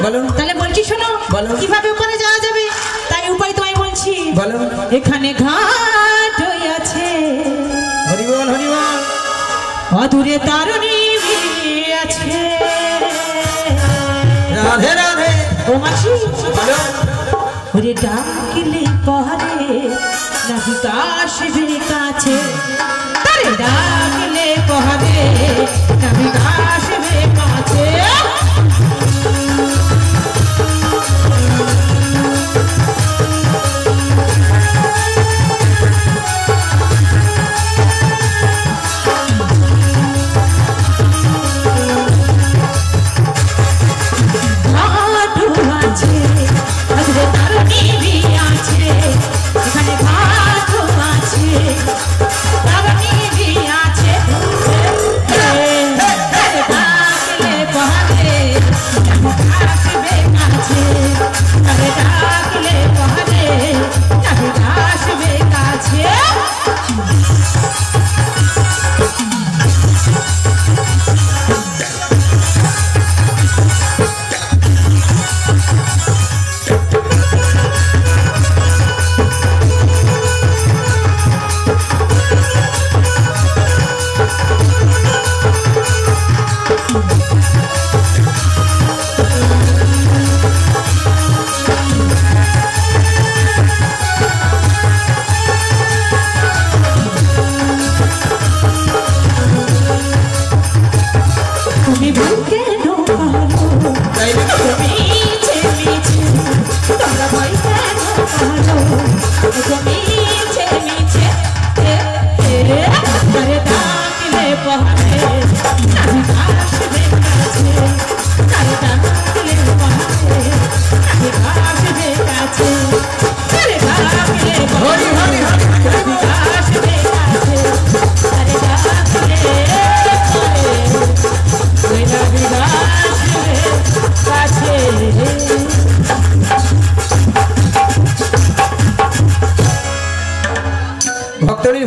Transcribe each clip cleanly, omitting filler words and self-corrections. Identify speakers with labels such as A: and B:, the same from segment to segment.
A: বলো।
B: তাহলে বলছি শোনো, কিভাবে ওখানে যাওয়া যাবে তাই উপায় তোমায় বলছি।
A: বলো।
B: এখানে ঘাট আছে,
A: হরি বল হরি বল।
B: অদূরে তারণী আছে।
A: রাধে রাধে।
B: ও মাসি
A: বলো।
B: ওরে ডাকলে পরে নাকি আসবে কাছে, তারে ডাকলে পরে নাকি আসবে কাছে।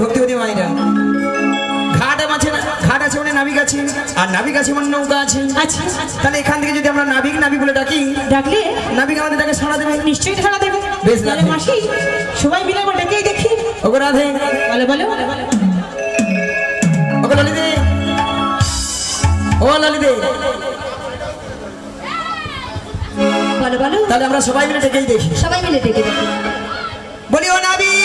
A: ভক্তিবতী মায়েরা, ঘাট আছে না, ঘাট আছে মানে নাবিক আছে, আর নাবিক আছে মানে নৌকা আছে। তাহলে এখান থেকে যদি আমরা নাবিক নাবিক বলে ডাকি,
B: ডাকলে
A: নাবিক আমাদের ডাকে সাড়া দেবে।
B: নিশ্চয়ই সাড়া দেবে।
A: বেশ
B: তাহলে মাসি সবাই মিলে একবার ডেকেই দেখি।
A: ওগো রাধে।
B: বলো বলো।
A: ওগো ললিতে, ও ললিতে।
B: বলো বলো।
A: তাহলে আমরা সবাই মিলে ডেকেই দেখি।
B: সবাই মিলে ডেকে দেখি।
A: বলি ও নাবিক,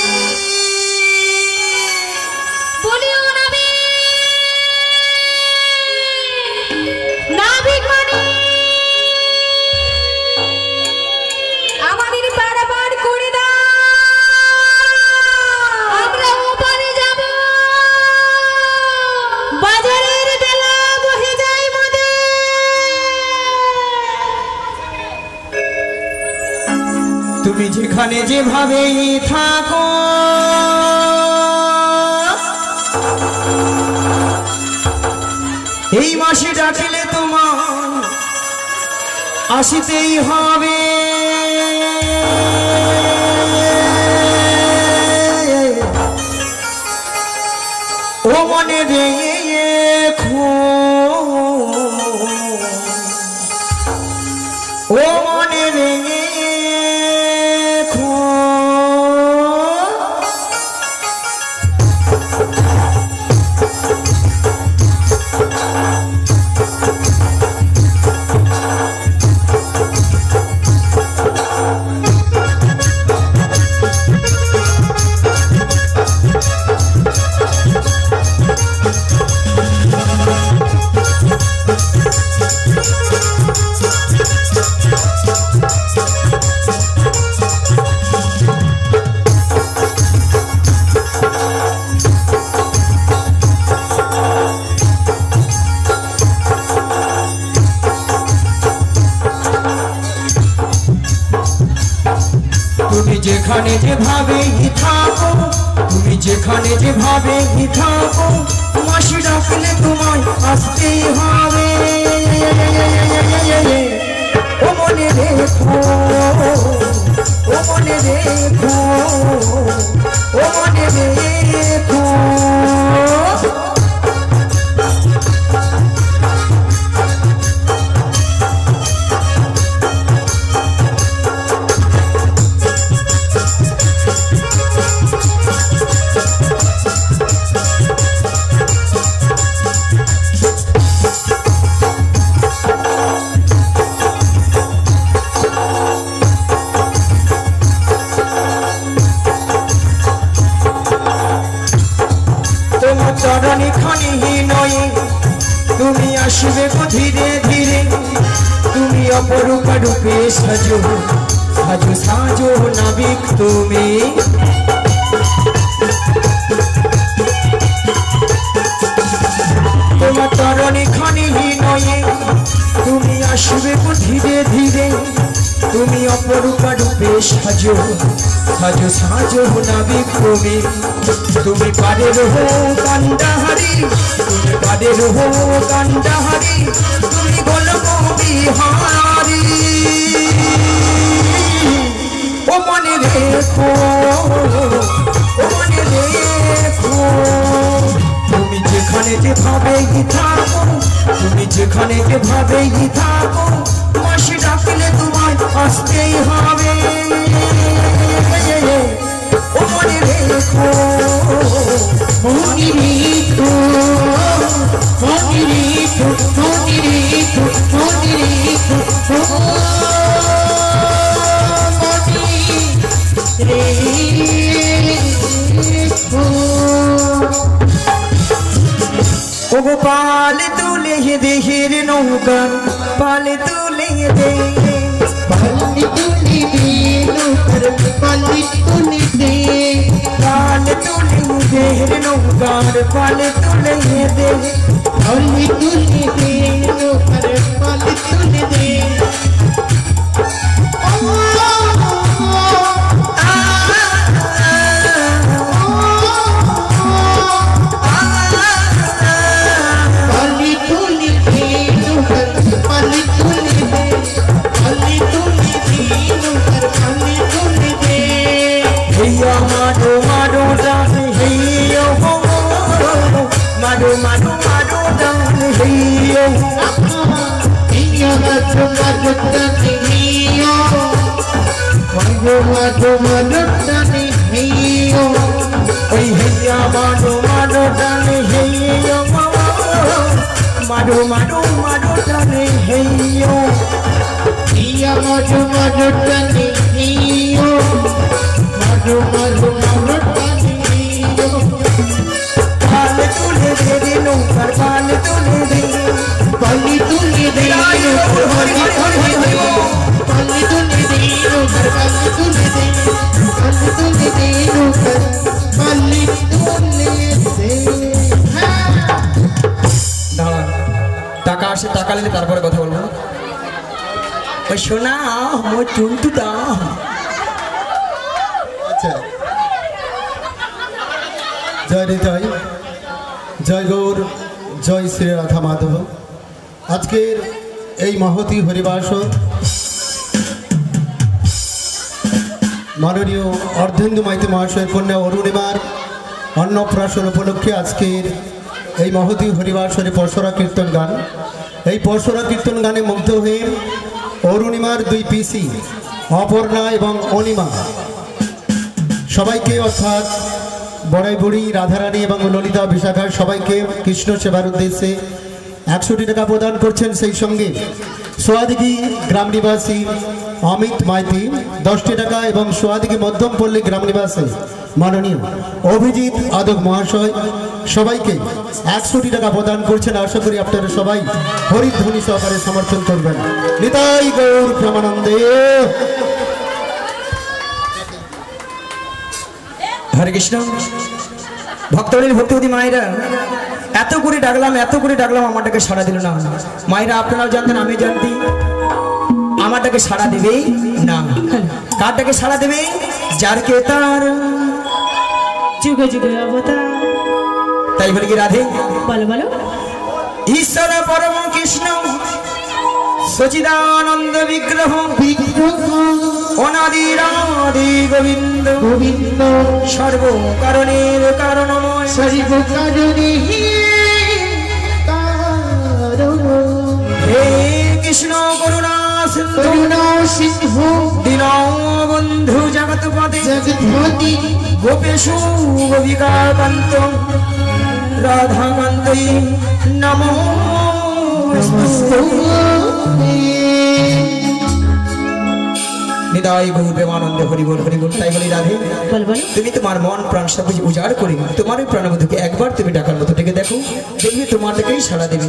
A: তুমি যেখানে যেভাবেই থাকো, এই মাসে ডাকিলে তোমার আসিতেই হবে। ও মনে রেখো, ও মনে রেখো। যেখানে যেভাবে থাকো, তুমি যেখানে যেভাবে থাকো, মাসি ডাকলে তোমায় আসতেই হবে। ও মনে রেখো, ও মনে রেখো, ও মনে রেখো। আসবে গো ধীরে ধীরে তুমি অপরূপা রূপে সাজো সাজো সাজো নাবিক তুমি তোমার তরণী খানি নয়ে তুমি আসবে গো ধীরে ধীরে তুমি অপরূপা রূপে সাজো সাজো সাজো নাবিক তুমি তুমি পারে রহো কান্ডাহারি তুমি পারে রহো কান্ডাহারি তুমি গোলক বিহারি ও মনে রেখো ও মনে রেখো তুমি যেখানে যেভাবেই থাকো তুমি যেখানে যেভাবেই থাকো মাসি ডাকলে তোমায় আসতেই হবে ও মনে রেখো মনে রেখো মনে রেখো মনে রেখো মনে রেখো ও পাল তুলে দেহের নৌকা পাল তুলে দে
C: পাল তুলে দে নৌকার পাল তুলে দে
A: পাল তুলে দেহের নৌকার পাল তুলে দে
C: পাল তুলে দে নৌকার পাল তুলে দে
A: মাডো মাডো ডান হেইয়ো মাডো মাডো মাডো ডান হেইয়ো
C: হেইয়ো মাডো মাডো ডান হেইয়ো মাডো মাডো মাডো ডান হেইয়ো
A: ওই হেইয়া মাডো মাডো ডান হেইয়ো মাডো মাডো মাডো ডান হেইয়ো
C: হেইয়া মাডো মাডো ডান হেইয়ো মাডো মাডো মাডো ডান হেইয়ো
A: পাল তুলে দে নৌকার পাল তুলে দে
C: পাল তুলে দে নৌকার পাল তুলে দে পাল তুলে দে নৌকার পাল তুলে দে পাল তুলে দে নৌকার পাল তুলে দে
A: দাঁড়ান টাকা আসে টাকা নিলে তারপরে কথা বলবো ওই শোনা মোর টুনটু দা
D: আচ্ছা জয় রে জয় জয় গৌর জয় শ্রী রাধা মাধব আজকের এই মহতি হরিবাসর মাননীয় অর্ধেন্দু মাইতি মহাশয়ের কন্যা অরুণিমার অন্নপ্রাশন উপলক্ষে আজকের এই মহতি হরিবাসরে পরশরা কীর্তন গান এই পরশরা কীর্তন গানে মুগ্ধ হয়ে অরুণিমার দুই পিসি অপর্ণা এবং অনিমা সবাইকে অর্থাৎ বড়াই বুড়ি রাধারানী এবং ললিতা বিশাখার সবাইকে কৃষ্ণ সেবার উদ্দেশ্যে 100 টাকা প্রদান করছেন। সেই সঙ্গে সোয়াদিঘি গ্রাম নিবাসী অমিত মাইতি 10 টাকা এবং সোয়াদিঘি মধ্যমপল্লী গ্রাম নিবাসী মাননীয় অভিজিৎ আদক মহাশয় সবাইকে 100 টাকা প্রদান করছেন। আশা করি আপনারা সবাই হরিধ্বনি সহকারে সমর্থন করবেন। নিতাই গৌর প্রেমানন্দে।
A: হরে কৃষ্ণ। ভক্তদের ভক্তিবতী মায়েরা এত করে ডাকলাম আমারটাকে সাড়া দিল না। মায়েরা আপনারাও জানতেন, আমি জানতি, আমারটাকে সাড়া দেবেই না। কারটাকে সাড়া দেবে? যার কে তার
B: যুগে যুগে অবতার।
A: তাই বলি কি রাধে?
B: বলো বলো।
A: ঈশ্বর পরম কৃষ্ণ সচিদানন্দ বিগ্রহ অনাদিরাদি গোবিন্দ
C: গোবিন্দ
A: সর্ব কারণের কারণময় হে কৃষ্ণ করুণা সিন্ধু দীনবন্ধু জগৎপতি গোপেশু গোপিকাকান্ত রাধাকান্তই নমো নিতাই গৌর প্রেমানন্দে হরি বল হরি বল। তাই বলি রাধে, তুমি তোমার মন প্রাণ সব কিছু উজাড় করে তোমার প্রাণবধূকে একবার তুমি ডাকার মতো ডেকে দেখো, দেখবে তোমার ডেকেই সাড়া দেবে।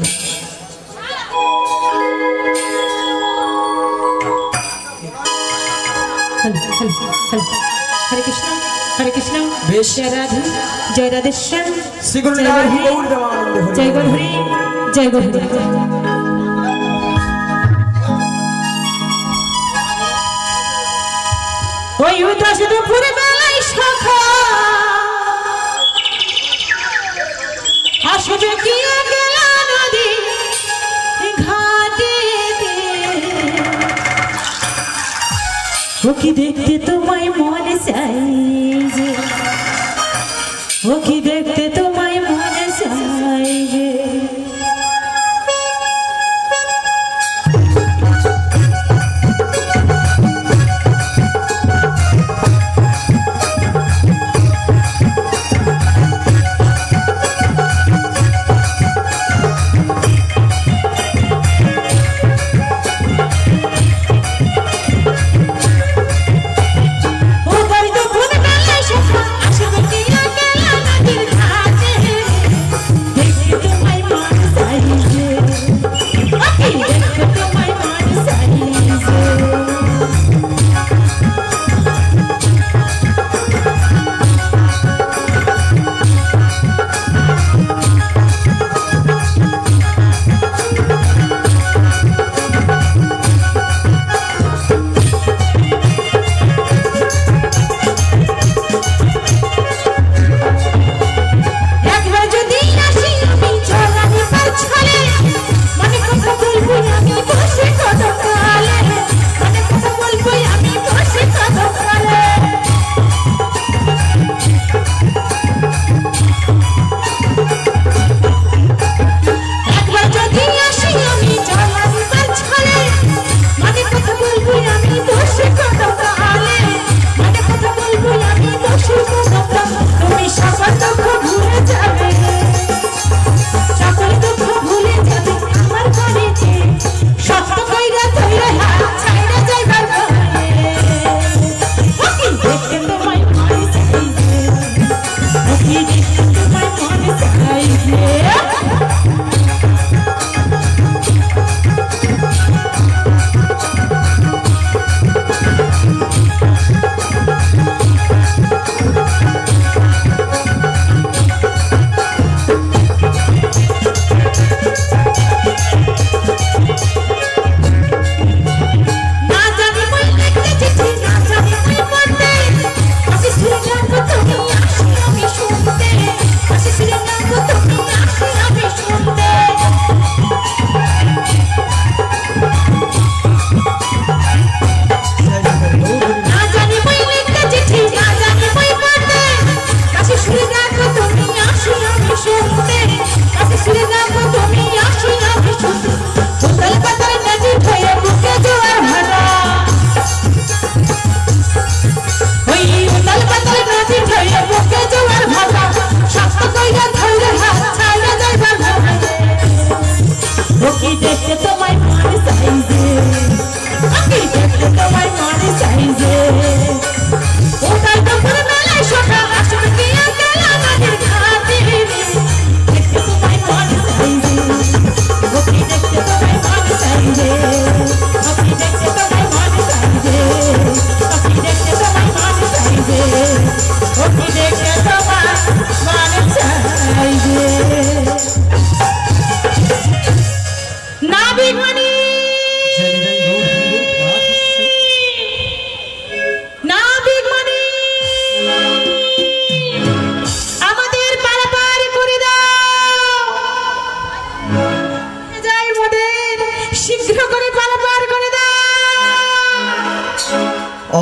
B: হরে কৃষ্ণ হরে কৃষ্ণ
A: বেশ।
B: জয় রাধে জয় রাধেশ্যাম
A: শ্রী গুরু
B: জয়
A: নারায়ণ
B: হরি,
A: গৌর প্রেমানন্দ হরি।
B: জয় গৌর হরি জয় গৌর হরি। ওই উদাস দুপুরে বেলায় সখা আসবে কি গেল নদী ঘাটে, ও কি দেখতে তোমায় মনে চাই যে, ও কি দেখতে তোমায় মনে চাই যে।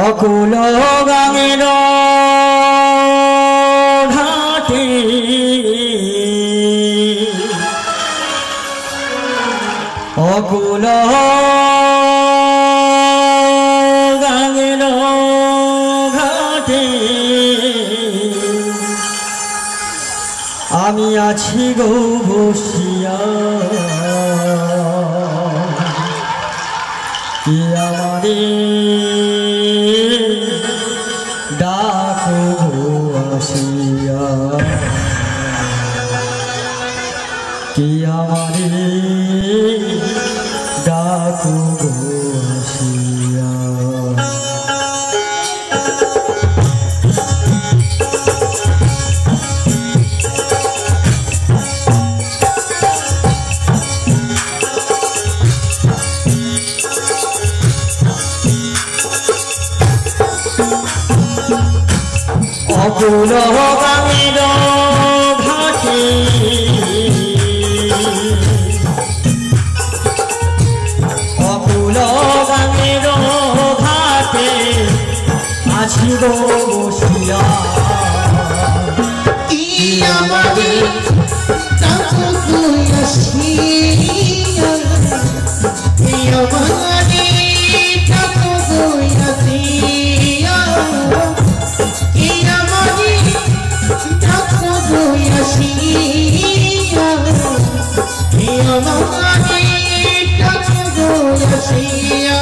A: অকুল গাঙের ঘাটে অকুল গাঙের ঘাটে আমি আছি গো বসিয়া কি আমারে ডাকো আসিয়া কি আমারে ডাকো আসিয়া অকুল গামের ঘাটে অকুল গামের ঘাটে আছি গো বসিয়া
C: কি আমাদের ডাকো গো আসিয়া কি আমাদের ডাকো গো আসিয়া কি আমাদের ডাকো গো আসিয়া কি আমাদের ডাকো গো আসিয়া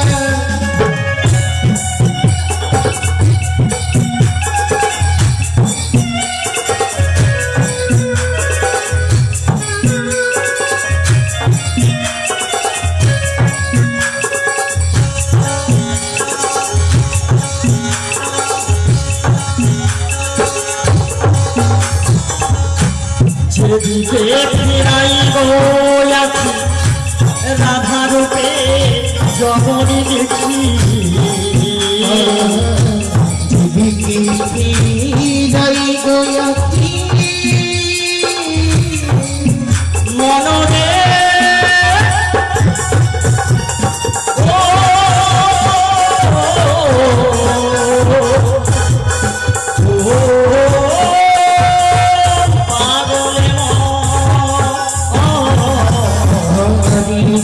A: যেদিকে ফিরাই গো আছি রাধা রূপে জগনি দেখি
C: যেদিকে ফিরাই গো আছি
A: মনরে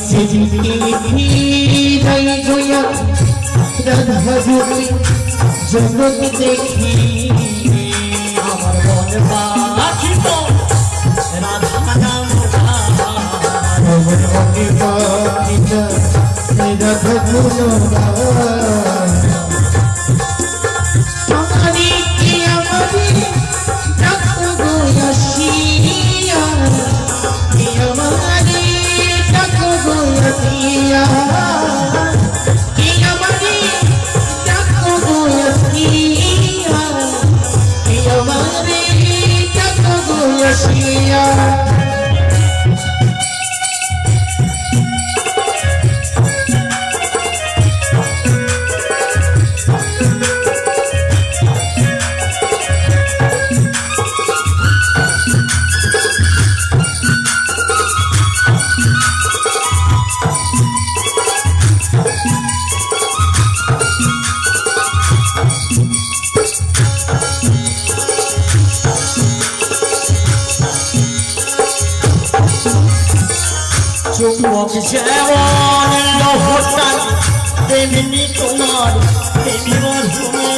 C: যেদিকে ফিরাই গো আছি রাধা রূপে জগনি দেখি
A: আমার মন পাখিত রাধা নাম
C: আমার মনে বাঁধিতা রাধা গুণগান আমারি কি আমারি ডাকো গো আসিয়া কি আমারি ডাকো গো আসিয়া কি আমারি ডাকো গো আসিয়া কি আমারি ডাকো গো আসিয়া
A: চুম্বক যেমন লহটান তেমনি তোমার তেমনি মরহুমে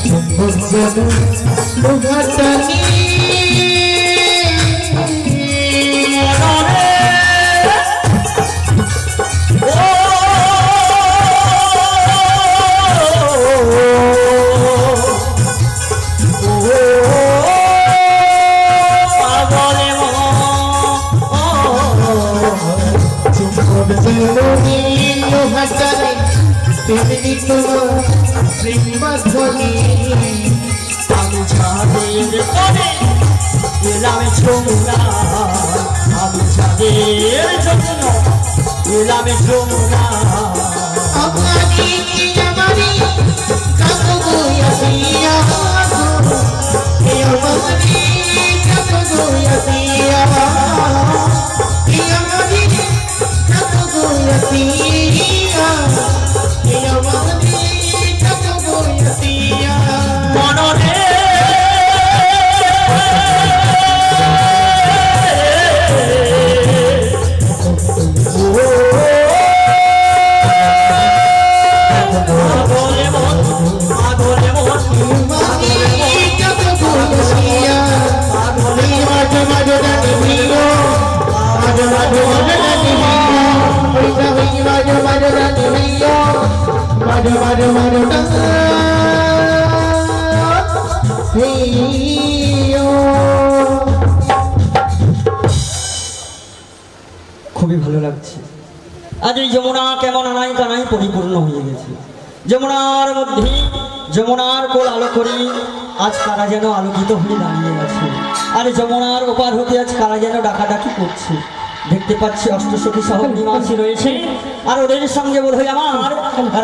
C: চুম্বক যেমন লোহাটানি
A: মনরে
C: লোহাটানি তেমনি তোমার প্রেমাধ্বনি
A: আমি ছাদের করে এলাম যমুনা আমি ছাদের জন্য এলাম যমুনা
C: আমারি কি আমারি ডাকো গো আসিয়া কি আমারি ডাকো গো আসিয়া কি আমারি ডাকো গো আসিয়া কি আমারি ডাকো গো আসিয়া
A: মনরে আগলে মন
C: আমারি ডাকো গো আসিয়া মাঝে মাঝে ডাকি ভিড়ো মাঝে মাঝে ডাকি ভিড়ো মাঝে মাঝে ডাকি ভিড়ো মাঝে মাঝে ডাকি ভিড়ো
A: খুবই ভালো লাগছে। আজ এই যমুনা কেমন আনাই কানাই পরিপূর্ণ হয়ে গেছে। যমুনার মধ্যে যমুনার কোল আলো করি আজ কারা যেন আলোকিত হয়ে দাঁড়িয়ে আছে। আর যমুনার ওপার হতে আজ কারা যেন ডাকাডাকি করছে।
E: দেখতে পাচ্ছি অষ্টসখী সহজী মাসি রয়েছে, আর ওদের সঙ্গে বোধ হয় আমার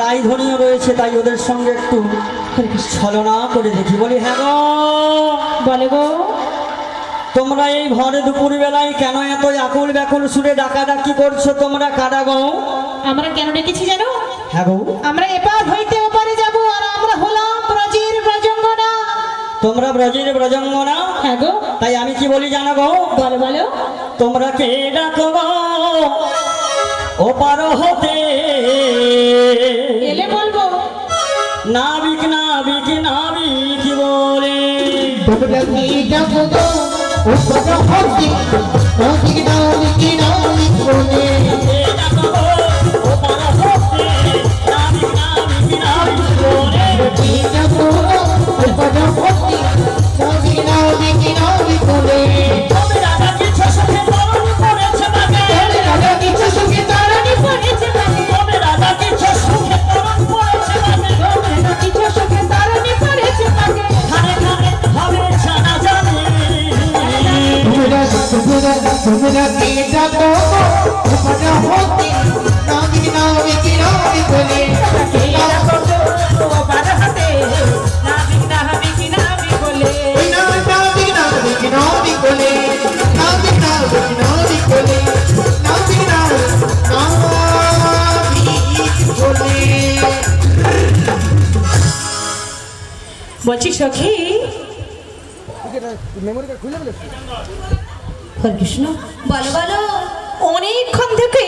E: রায়ধনীও রয়েছে, তাই ওদের সঙ্গে একটু ছলনা করে দেখি। বলি হ্যাঁ গো,
B: বলে গো,
E: তোমরা এই ভরে দুপুর বেলায় কেন এত আকুল ব্যাকুল সুরে ডাকাডাকি করছো? তোমরা কারা গো?
B: আমরা কেন ডেকেছি জানো?
E: হ্যাঁ গো,
B: আমরা এপার হইতে ওপারে যাব, আর আমরা হলাম ব্রজের ব্রজঙ্গনা।
E: তোমরা ব্রজের ব্রজঙ্গনা?
B: হ্যাঁ গো।
E: তাই আমি কি বলি জানো গো?
B: বলো বলো।
E: তোমরা কে ডাকো গো ওপার হতে?
B: এলে বলবো।
E: নাবিক নাবিক নাবিক বলে।
C: তোমরা কি ডাকো গো ওপার হতে? নাবিক নাবিক নাবিক বলে।
E: কে ডাকো গো ওপার হতে? নাবিক নাবিক নাবিক বলে।
C: কি ডাকো গো ওপার হতে? নাবিক নাবিক নাবিক বলে।
E: তবে রাজা কিছু সুখে তরুণ করেছে তাকে।
C: তবে রাজা কিছু সুখে তারানি পড়েছে তাকে।
E: তবে রাজা কিছু সুখে তরুণ করেছে তাকে।
C: তবে রাজা কিছু সুখে তারানি পড়েছে তাকে।
E: খানে খানে হবে জানা জানি।
C: তোমরা কে ডাকো গো ওপার হতে? নাবিক নাবিক নাবিক বলে। কে ডাকো গো ওপার হতে? নাবিক নাবিক নাবিক বলে। নাবিক নাবিক নাবিক বলে। নাবিক নাবিক নাবিক বলে। নাবিক নাবিক নাবিক বলে।
B: বলছি সখী, হরে কৃষ্ণ,
F: বলো বলো।
B: অনেকক্ষণ থেকে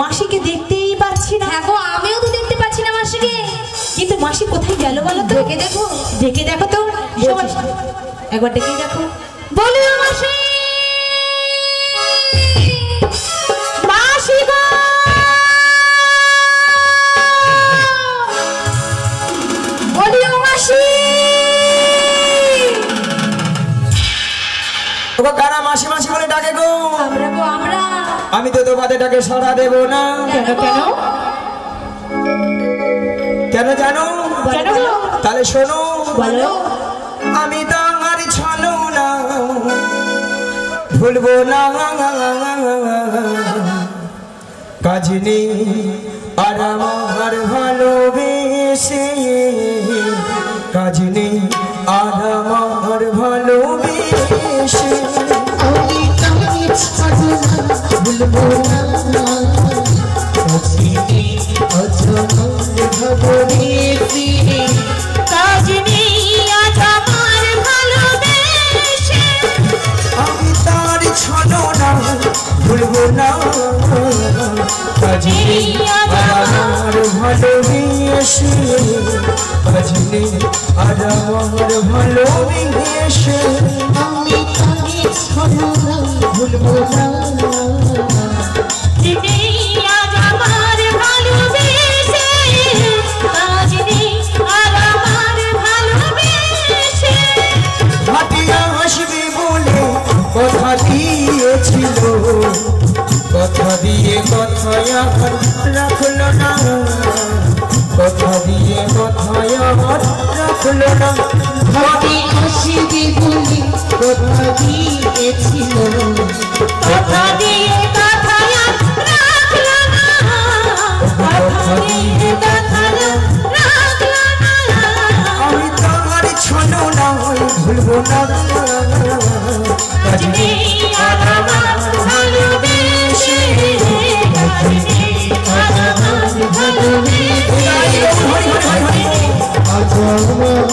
B: মাসিকে দেখতেই পাচ্ছি না।
F: হ্যাঁ গো, আমিও তো দেখতে পাচ্ছি না মাসিকে।
B: কিন্তু মাসি কোথায় গেল বলো তো?
F: ডেকে দেখো।
B: ডেকে দেখো তো, সবাই একবার ডেকে দেখো।
F: বলো মাসি।
B: মাসি গো,
F: বলিও মাসি।
A: ওগো কারা মাসি মাসি বলে ডাকে গো?
F: আমরা গো, আমরা।
A: আমি তো তোমাদের ডাকে সাড়া দেব না।
B: কেন কেন
A: কেন জানো?
B: কেন গো?
A: তাহলে শোনো।
B: বলো।
A: আমি তাহার ছানো না, ভুলবো না কাজ নেই আর আমার ভালোবেসে, কাজ নেই আর আমার ভালোবেসে।
C: আমি তাকে ছাড়বো না, ভুলবো না। সত্যি অজমন ভালোবেসে।
F: কাজ নেই আজ আমার ভালোবেসে।
A: আমি তার ছানো না, ভুলবো না কাজ নেই আর আমার ভালোবেসে, কাজ নেই আর আমার ভালোবেসে।
C: আমি তাকে ছাড়বো না, ভুলবো না।
F: নেই আজ আমার ভালোবেসে। কাজ নেই আর আমার ভালোবেসে।
A: হাতিয়া আসবে বলে কথা দিয়েছিল, কথা দিয়ে কথায় আর রাখলো না, কথা দিয়ে কথায় আর রাখলো না।
C: ভাবি আসবে বলে কথা দিয়েছিল,
F: কথা দিয়ে কথা রাখলো না। কথা দিয়ে কথা রাখলো না।
A: আমি তার ছানো না, ভুলবো না কাজ নেই আর আমার
F: ভালোবেসে। কাজ নেই আর আমার ভালোবেসে।
C: অজমন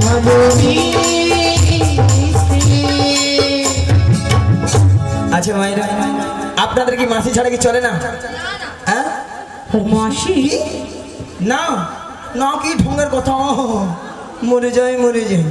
C: ভালোবেসে।
A: আচ্ছা মায়েরা, আপনাদের কি মাসি ছাড়া কি চলে না? হ্যাঁ
B: মাসি
A: না না, কি ঢঙ্গের কথা, মরে যাই মরে যাই।